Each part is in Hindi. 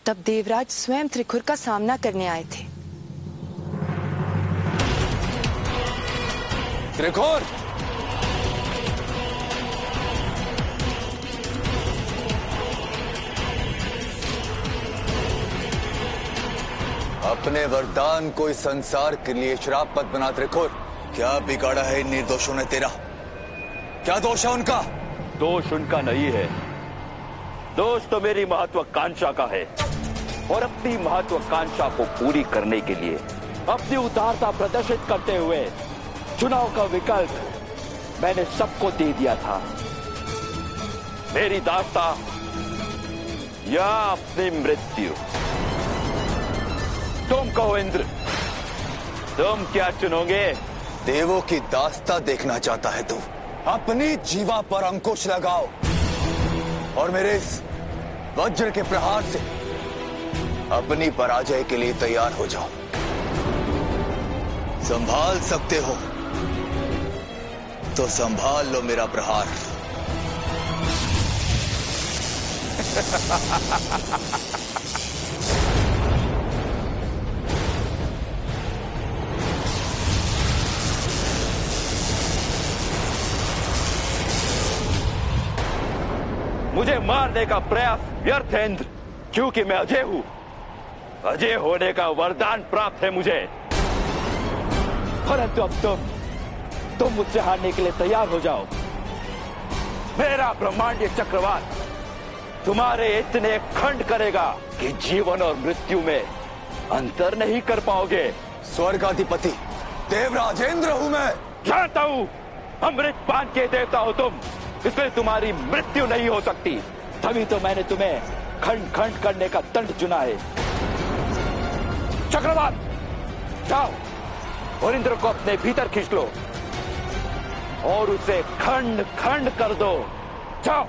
तब देवराज स्वयं त्रिखुर का सामना करने आए थे। त्रिखुर! अपने वरदान को इस संसार के लिए श्राप मत बना त्रिखुर। क्या बिगाड़ा है इन निर्दोषों ने तेरा? क्या दोष है उनका? दोष उनका नहीं है, दोष तो मेरी महत्वाकांक्षा का है। और अपनी महत्वाकांक्षा को पूरी करने के लिए अपनी उदारता प्रदर्शित करते हुए चुनाव का विकल्प मैंने सबको दे दिया था। मेरी दास्ता या अपनी मृत्यु। तुम कहो इंद्र, तुम क्या चुनोगे? देवों की दास्ता देखना चाहता है तू? अपनी जीवा पर अंकुश लगाओ और मेरे इस वज्र के प्रहार से अपनी पराजय के लिए तैयार हो जाओ। संभाल सकते हो तो संभाल लो मेरा प्रहार। मुझे मारने का प्रयास व्यर्थ है इंद्र, क्योंकि मैं अजय हूं। अजय होने का वरदान प्राप्त है मुझे। परंतु अब तुम मुझसे हारने के लिए तैयार हो जाओ। मेरा ब्रह्मांडीय चक्रवात तुम्हारे इतने खंड करेगा कि जीवन और मृत्यु में अंतर नहीं कर पाओगे। स्वर्गाधिपति देवराजेंद्र हूं मैं। जानता हूं, अमृत पान के देवता हो तुम, इसलिए तुम्हारी मृत्यु नहीं हो सकती। तभी तो मैंने तुम्हें खंड खंड करने का दंड चुना है। चक्रवात, जाओ और इंद्र को अपने भीतर खींच लो और उसे खंड खंड कर दो। जाओ।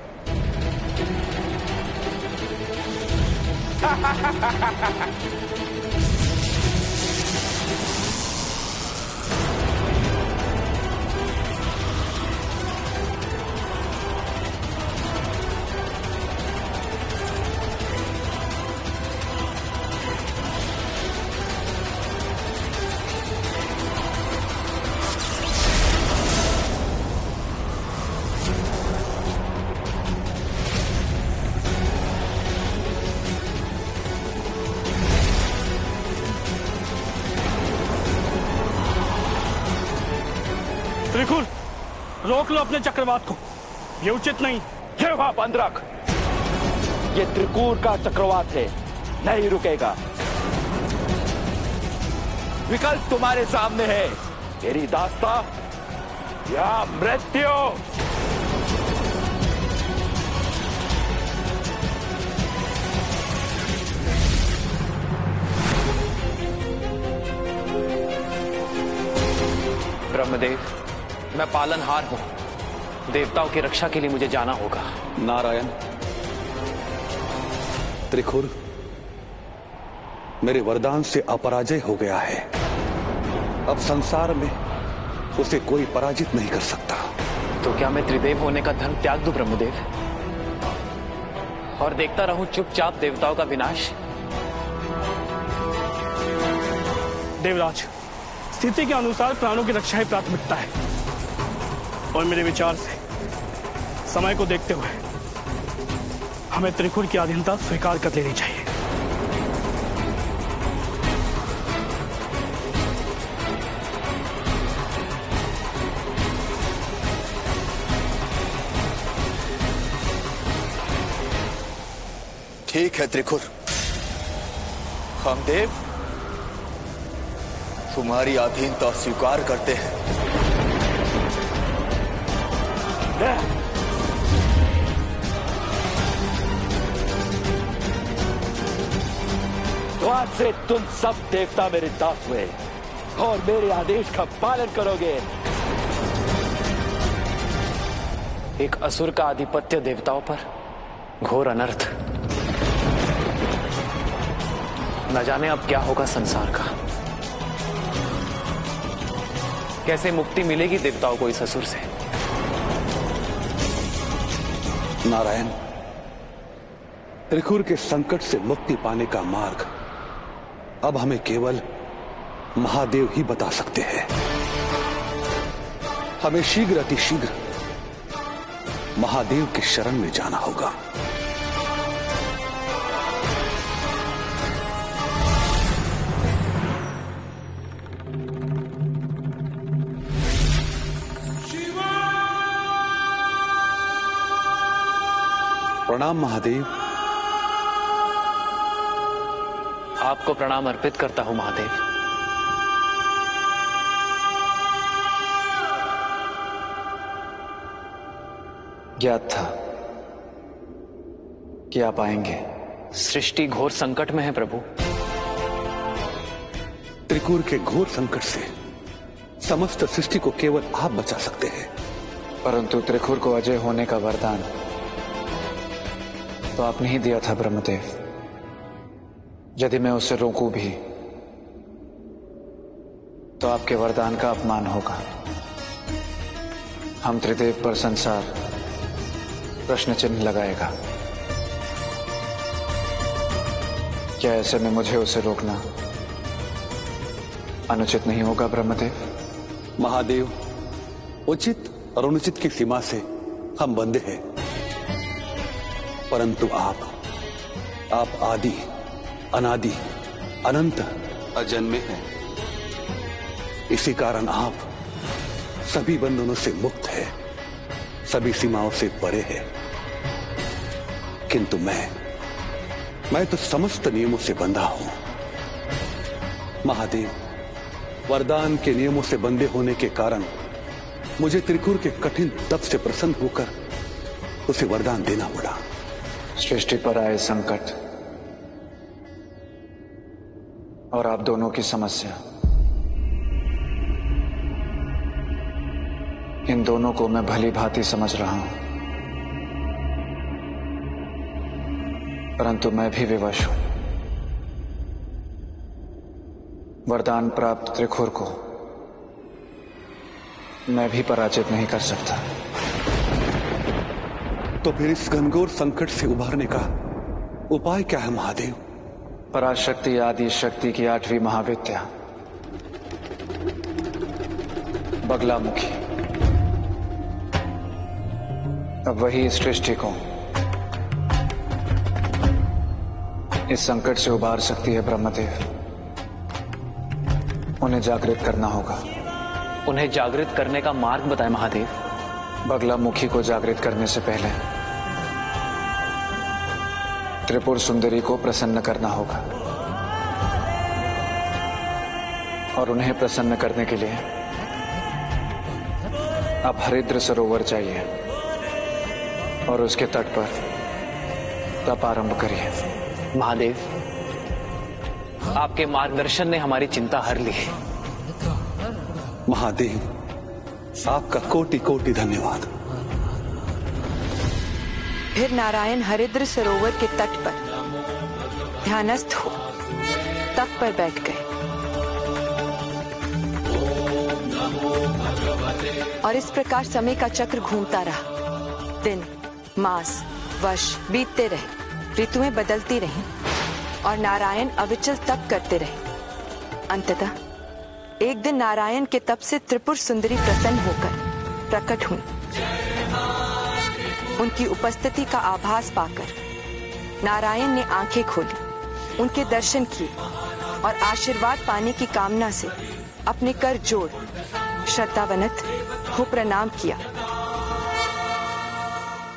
त्रिखुर, रोक लो अपने चक्रवात को, ये उचित नहीं। जिह्वा बंद रख। ये त्रिकूर का चक्रवात है, नहीं रुकेगा। विकल्प तुम्हारे सामने है, तेरी दास्ता या मृत्यु। ब्रह्मदेव, मैं पालनहार हूं। देवताओं की रक्षा के लिए मुझे जाना होगा। नारायण, त्रिखुर मेरे वरदान से अपराजय हो गया है। अब संसार में उसे कोई पराजित नहीं कर सकता। तो क्या मैं त्रिदेव होने का धर्म त्याग दूं ब्रह्मदेव, और देखता रहूं चुपचाप देवताओं का विनाश? देवराज, स्थिति के अनुसार प्राणों की रक्षा ही प्राथमिकता है, और मेरे विचार से समय को देखते हुए हमें त्रिखुर की अधीनता स्वीकार कर लेनी चाहिए। ठीक है त्रिखुर, हम देव तुम्हारी अधीनता स्वीकार करते हैं। तो आज से तुम सब देवता मेरे दास हुए और मेरे आदेश का पालन करोगे। एक असुर का आधिपत्य देवताओं पर, घोर अनर्थ। न जाने अब क्या होगा संसार का। कैसे मुक्ति मिलेगी देवताओं को इस असुर से? नारायण, त्रिकुर के संकट से मुक्ति पाने का मार्ग अब हमें केवल महादेव ही बता सकते हैं। हमें शीघ्र अतिशीघ्र महादेव की शरण में जाना होगा। प्रणाम महादेव। आपको प्रणाम अर्पित करता हूं महादेव। ज्ञात था कि आप आएंगे। सृष्टि घोर संकट में है प्रभु। त्रिकुर के घोर संकट से समस्त सृष्टि को केवल आप बचा सकते हैं। परंतु त्रिकुर को अजय होने का वरदान तो आपने ही दिया था ब्रह्मदेव। यदि मैं उसे रोकूं भी तो आपके वरदान का अपमान होगा। हम त्रिदेव पर संसार प्रश्न चिन्ह लगाएगा। क्या ऐसे में मुझे उसे रोकना अनुचित नहीं होगा ब्रह्मदेव? महादेव, उचित और अनुचित की सीमा से हम बंधे हैं, परंतु आप आदि अनादि अनंत अजन्मे हैं। इसी कारण आप सभी बंधनों से मुक्त है, सभी सीमाओं से परे है। किंतु मैं तो समस्त नियमों से बंधा हूं। महादेव, वरदान के नियमों से बंधे होने के कारण मुझे त्रिकुर के कठिन तप से प्रसन्न होकर उसे वरदान देना पड़ा। सृष्टि पर आए संकट और आप दोनों की समस्या, इन दोनों को मैं भली भांति समझ रहा हूं, परंतु मैं भी विवश हूं। वरदान प्राप्त त्रिकुर को मैं भी पराजित नहीं कर सकता। तो फिर इस घनघोर संकट से उबारने का उपाय क्या है महादेव? पराशक्ति आदि शक्ति की 8वीं महाविद्या बगलामुखी, अब वही इस सृष्टि को इस संकट से उबार सकती है ब्रह्मदेव। उन्हें जागृत करना होगा। उन्हें जागृत करने का मार्ग बताएं महादेव। बगलामुखी को जागृत करने से पहले त्रिपुर सुंदरी को प्रसन्न करना होगा, और उन्हें प्रसन्न करने के लिए आप हरिद्र सरोवर जाइए और उसके तट पर तप आरंभ करिए। महादेव, आपके मार्गदर्शन ने हमारी चिंता हर ली है। महादेव, आपका कोटि कोटि धन्यवाद। फिर नारायण हरिद्र सरोवर के तट पर ध्यानस्थ हो तप पर बैठ गए और इस प्रकार समय का चक्र घूमता रहा। दिन, मास, वर्ष बीतते रहे, ऋतुएं बदलती रहीं और नारायण अविचल तप करते रहे। अंततः एक दिन नारायण के तप से त्रिपुर सुंदरी प्रसन्न होकर प्रकट हुई। उनकी उपस्थिति का आभास पाकर नारायण ने आंखें खोली, उनके दर्शन किए और आशीर्वाद पाने की कामना से अपने कर जोड़ श्रद्धावनत हो प्रणाम किया।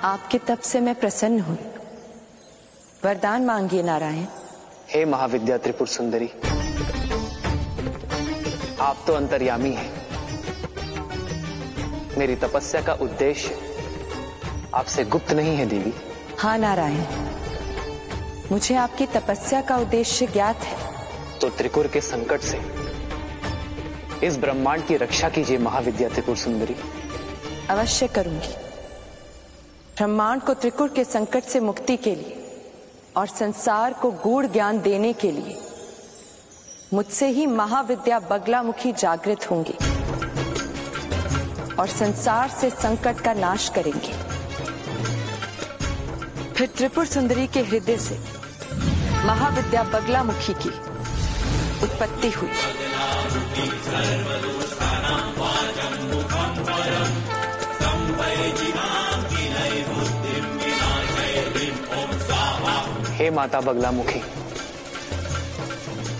आपके तप से मैं प्रसन्न हुई, वरदान मांगिए नारायण। हे महाविद्या त्रिपुर सुंदरी, आप तो अंतर्यामी हैं। मेरी तपस्या का उद्देश्य आपसे गुप्त नहीं है देवी। हाँ नारायण, मुझे आपकी तपस्या का उद्देश्य ज्ञात है। तो त्रिकुर के संकट से इस ब्रह्मांड की रक्षा कीजिए महाविद्या त्रिपुर सुंदरी। अवश्य करूंगी। ब्रह्मांड को त्रिकुर के संकट से मुक्ति के लिए और संसार को गूढ़ ज्ञान देने के लिए मुझसे ही महाविद्या बगलामुखी जागृत होंगी और संसार से संकट का नाश करेंगे। फिर त्रिपुर सुंदरी के हृदय से महाविद्या बगलामुखी की उत्पत्ति हुई। हे माता बगलामुखी,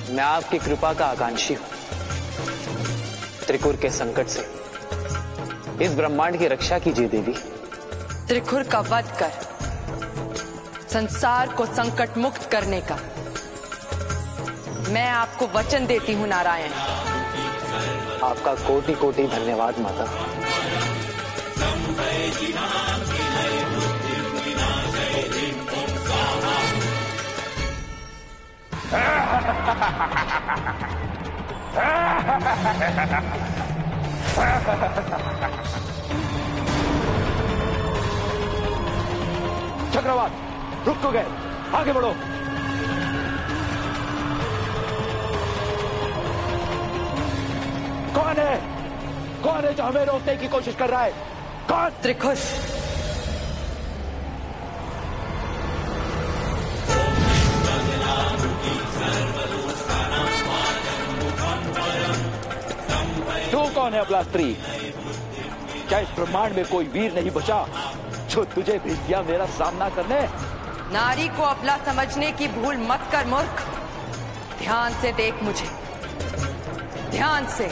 मैं आपकी कृपा का आकांक्षी हूं। त्रिकुर के संकट से इस ब्रह्मांड की रक्षा कीजिए देवी। त्रिकुर का वध कर संसार को संकट मुक्त करने का मैं आपको वचन देती हूं नारायण। आपका कोटि कोटि धन्यवाद माता। चक्रवात रुक तो गए, आगे बढ़ो। कौन है जो हमें रोकने की कोशिश कर रहा है? कौन? त्रिकुर। तू कौन है अबला स्त्री? क्या इस ब्रह्मांड में कोई वीर नहीं बचा जो तुझे भेज दिया मेरा सामना करने? नारी को अबला समझने की भूल मत कर मूर्ख। ध्यान से देख मुझे, ध्यान से,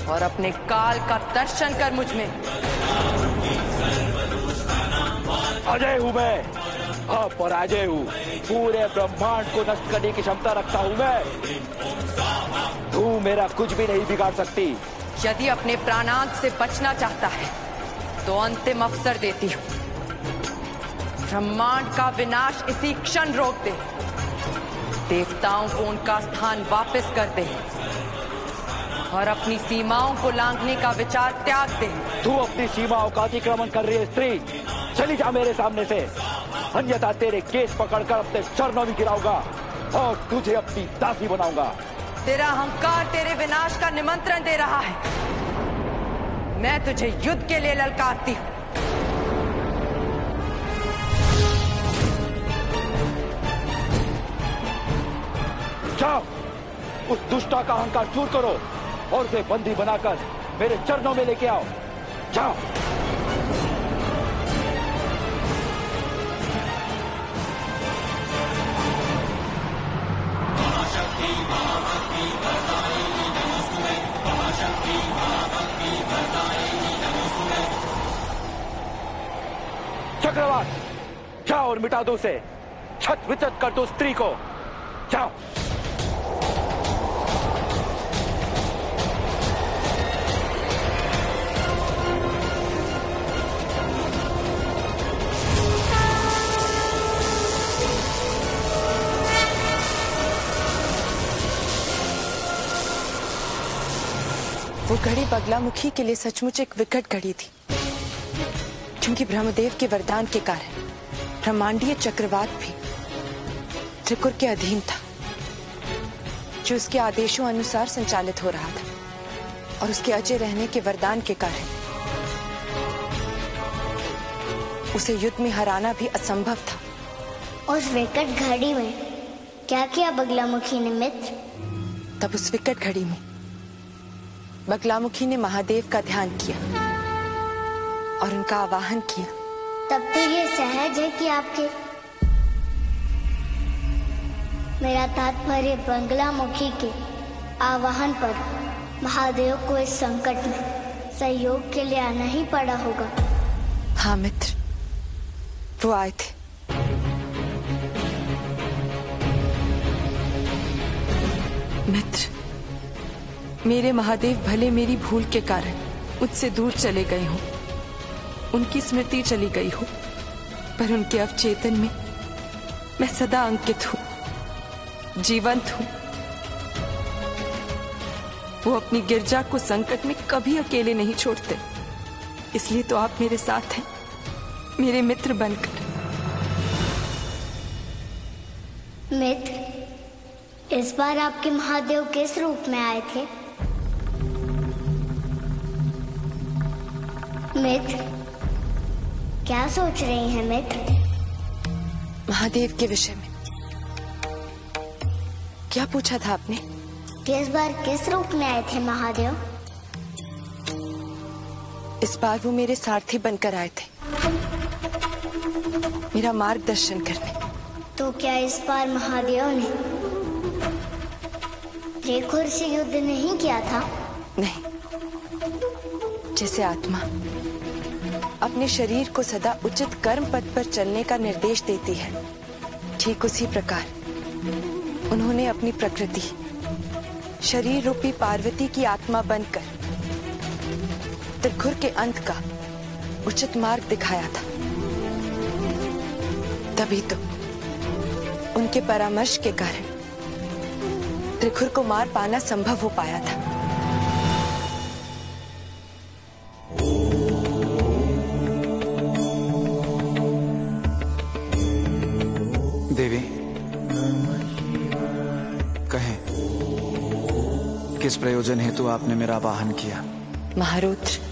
और अपने काल का दर्शन कर मुझ में। अजय हूं मैं, अपराजय हूं। पूरे ब्रह्मांड को नष्ट करने की क्षमता रखता हूं मैं। तू मेरा कुछ भी नहीं बिगाड़ सकती। यदि अपने प्राणांत से बचना चाहता है तो अंतिम अवसर देती हूं। ब्रह्मांड का विनाश इसी क्षण रोक दे। देवताओं को उनका स्थान वापस कर दे और अपनी सीमाओं को लांघने का विचार त्याग दे। तू अपनी सीमाओं का अतिक्रमण कर रही है स्त्री। चली जा मेरे सामने से, अन्यथा तेरे केस पकड़कर अपने चरणों में गिराऊंगा और तुझे अपनी दासी बनाऊंगा। तेरा अहंकार तेरे विनाश का निमंत्रण दे रहा है। मैं तुझे युद्ध के लिए ललकारती हूं। जाओ, उस दुष्टा का अहंकार चूर करो और उसे बंदी बनाकर मेरे चरणों में लेके आओ। जाओ। चक्रवात, जाओ और मिटा दो उसे। छत विचत कर दो स्त्री को। जाओ। वो घड़ी बगलामुखी के लिए सचमुच एक विकट घड़ी थी, क्योंकि ब्रह्मदेव के वरदान के कारण ब्रह्मांडीय चक्रवात भी त्रिकुर के अधीन था, जो उसके आदेशों अनुसार संचालित हो रहा था। और उसके अजय रहने के वरदान के कारण उसे युद्ध में हराना भी असंभव था। उस विकट घड़ी में क्या किया बगलामुखी ने मित्र? तब उस विकट घड़ी में बगलामुखी ने महादेव का ध्यान किया और उनका आवाहन किया। तब तो ये सहज है कि आपके मेरा तात्पर्य बगलामुखी के आवाहन पर महादेव को इस संकट में सहयोग के लिए आना ही पड़ा होगा। हाँ मित्र, वो आए थे। मित्र, मेरे महादेव भले मेरी भूल के कारण मुझसे दूर चले गए हों, उनकी स्मृति चली गई हो, पर उनके अवचेतन में मैं सदा अंकित हूं, जीवंत हूं। वो अपनी गिरजा को संकट में कभी अकेले नहीं छोड़ते। इसलिए तो आप मेरे साथ हैं, मेरे मित्र बनकर। मित्र, इस बार आपके महादेव किस रूप में आए थे? मित्र, क्या सोच रही हैं मित्र? महादेव के विषय में। क्या पूछा था आपने? इस बार किस रूप में आए थे महादेव? इस बार वो मेरे सारथी बनकर आए थे, मेरा मार्गदर्शन करने। तो क्या इस बार महादेव ने त्रिकुर से युद्ध नहीं किया था? नहीं, जैसे आत्मा अपने शरीर को सदा उचित कर्म पथ पर चलने का निर्देश देती है, ठीक उसी प्रकार उन्होंने अपनी प्रकृति शरीर रूपी पार्वती की आत्मा बनकर त्रिकुर के अंत का उचित मार्ग दिखाया था। तभी तो उनके परामर्श के कारण त्रिकुर को मार पाना संभव हो पाया था। देवी, कहें किस प्रयोजन हेतु आपने मेरा आवाहन किया? महारुद्र,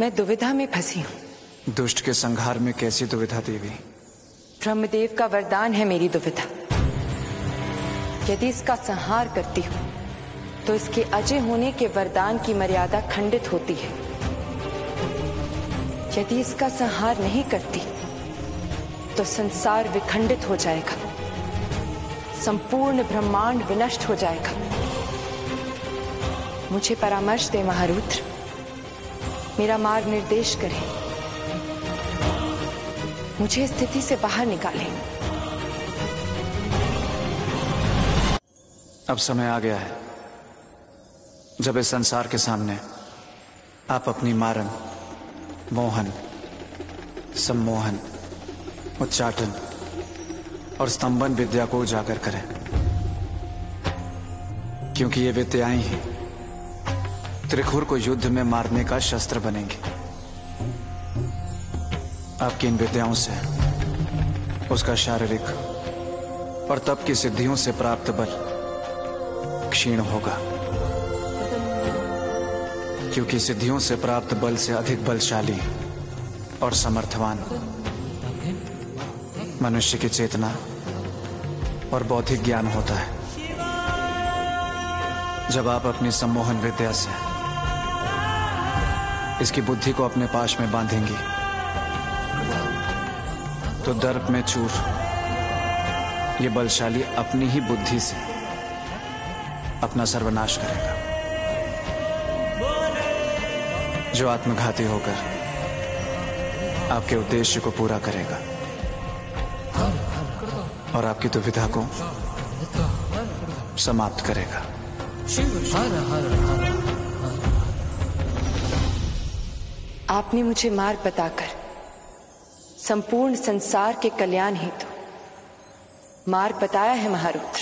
मैं दुविधा में फंसी हूँ। दुष्ट के संहार में कैसी दुविधा देवी? ब्रह्मदेव का वरदान है मेरी दुविधा। यदि इसका संहार करती हूँ तो इसके अजय होने के वरदान की मर्यादा खंडित होती है। यदि इसका संहार नहीं करती तो संसार विखंडित हो जाएगा, संपूर्ण ब्रह्मांड विनष्ट हो जाएगा। मुझे परामर्श दे महारुद्र, मेरा मार्ग निर्देश करें, मुझे स्थिति से बाहर निकालें। अब समय आ गया है जब इस संसार के सामने आप अपनी मारन, मोहन, सम्मोहन, उच्चाटन और स्तंभन विद्या को उजागर करें, क्योंकि ये विद्याएं ही त्रिकुर को युद्ध में मारने का शस्त्र बनेंगी। आपकी इन विद्याओं से उसका शारीरिक और तप की सिद्धियों से प्राप्त बल क्षीण होगा, क्योंकि सिद्धियों से प्राप्त बल से अधिक बलशाली और समर्थवान मनुष्य की चेतना और बौद्धिक ज्ञान होता है। जब आप अपनी सम्मोहन विद्या से इसकी बुद्धि को अपने पाश में बांधेंगी तो दर्प में चूर ये बलशाली अपनी ही बुद्धि से अपना सर्वनाश करेगा, जो आत्मघाती होकर आपके उद्देश्य को पूरा करेगा और आपकी दुविधा को समाप्त करेगा। आपने मुझे मार्ग बताकर संपूर्ण संसार के कल्याण हेतु मार्ग बताया है महारुद्र।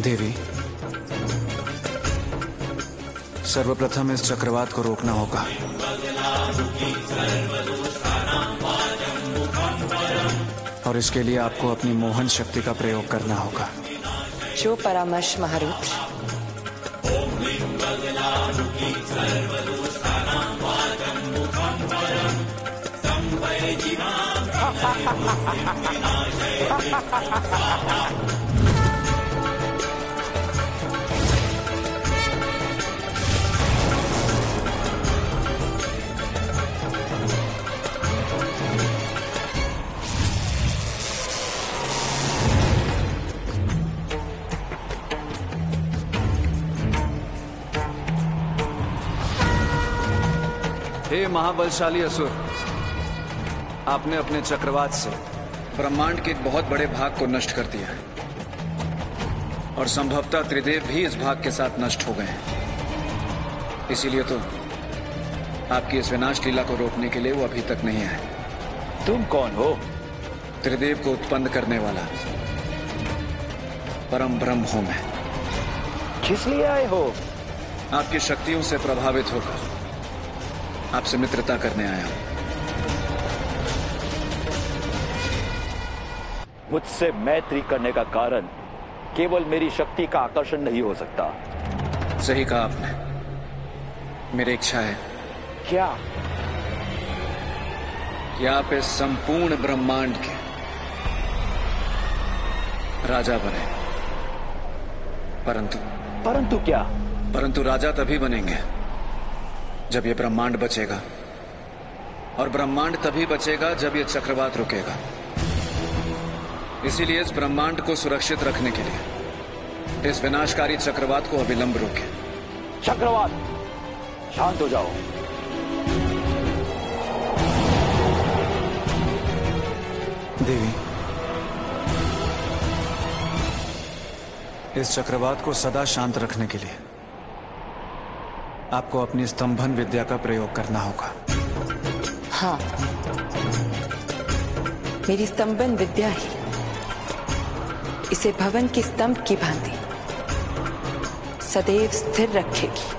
देवी, सर्वप्रथम इस चक्रवात को रोकना होगा। और इसके लिए आपको अपनी मोहन शक्ति का प्रयोग करना होगा। जो परामर्श महारुद्र। हे महाबलशाली असुर, आपने अपने चक्रवात से ब्रह्मांड के एक बहुत बड़े भाग को नष्ट कर दिया है और संभवतः त्रिदेव भी इस भाग के साथ नष्ट हो गए हैं। इसीलिए तो आपकी इस विनाश लीला को रोकने के लिए वो अभी तक नहीं आए। तुम कौन हो? त्रिदेव को उत्पन्न करने वाला परम ब्रह्म हूं मैं। किस लिए आए हो? आपकी शक्तियों से प्रभावित होकर आपसे मित्रता करने आया हूं। मुझसे मैत्री करने का कारण केवल मेरी शक्ति का आकर्षण नहीं हो सकता। सही कहा आपने। मेरी इच्छा है क्या? कि आप इस संपूर्ण ब्रह्मांड के राजा बने। परंतु क्या? परंतु राजा तभी बनेंगे जब ये ब्रह्मांड बचेगा, और ब्रह्मांड तभी बचेगा जब ये चक्रवात रुकेगा। इसीलिए इस ब्रह्मांड को सुरक्षित रखने के लिए इस विनाशकारी चक्रवात को अविलंब रोके। चक्रवात, शांत हो जाओ। देवी, इस चक्रवात को सदा शांत रखने के लिए आपको अपनी स्तंभन विद्या का प्रयोग करना होगा। हाँ, मेरी स्तंभन विद्या ही इसे भवन के स्तंभ की भांति सदैव स्थिर रखेगी।